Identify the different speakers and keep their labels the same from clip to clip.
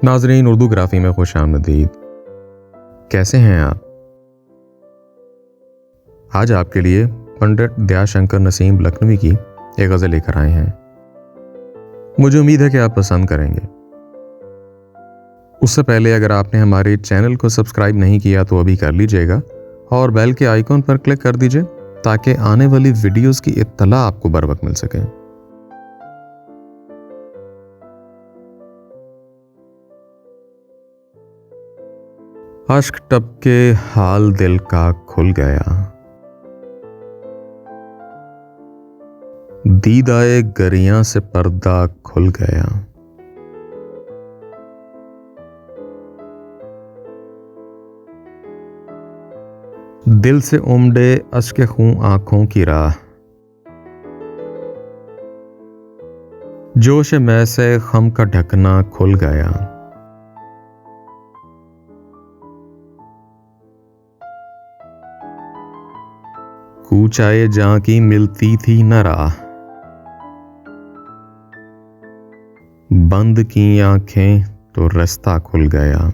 Speaker 1: नाजरीन, उर्दूग्राफी में खुश आमदीद। कैसे हैं आप? आज आपके लिए पंडित दयाशंकर नसीम लखनवी की एक गज़ल लेकर आए हैं। मुझे उम्मीद है कि आप पसंद करेंगे। उससे पहले अगर आपने हमारे चैनल को सब्सक्राइब नहीं किया तो अभी कर लीजिएगा और बेल के आइकॉन पर क्लिक कर दीजिए ताकि आने वाली वीडियोस की इत्तला आपको बर वक्त मिल सके। अश्क टपके हाल दिल का खुल गया, दीद आए गरियां से पर्दा खुल गया। दिल से उमड़े अश्क खूं आंखों की राह, जोश में से खम का ढकना खुल गया। कूच आए जहां की मिलती थी न राह, बंद की आंखें तो रास्ता खुल गया।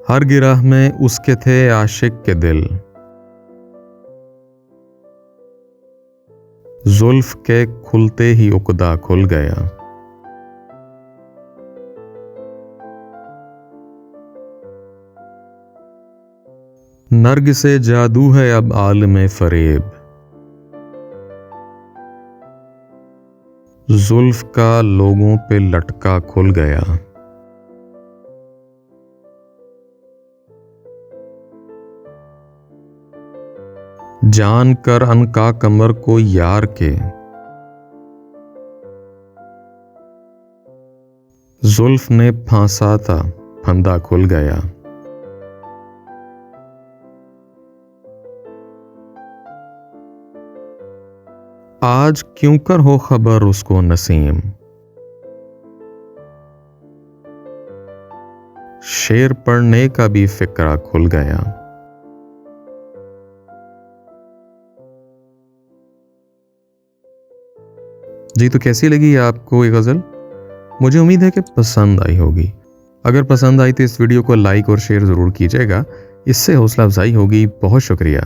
Speaker 1: हर गिराह में उसके थे आशिक के दिल, जुल्फ के खुलते ही उकदा खुल गया। नर्ग से जादू है अब आलमे फरेब, जुल्फ का लोगों पे लटका खुल गया। जान कर अनका कमर को यार के, जुल्फ ने फांसा था फंदा खुल गया। आज क्यों कर हो खबर उसको नसीम, शेर पढ़ने का भी फिक्रा खुल गया। जी, तो कैसी लगी आपको ये गज़ल? मुझे उम्मीद है कि पसंद आई होगी। अगर पसंद आई तो इस वीडियो को लाइक और शेयर ज़रूर कीजिएगा, इससे हौसला अफजाई होगी। बहुत शुक्रिया।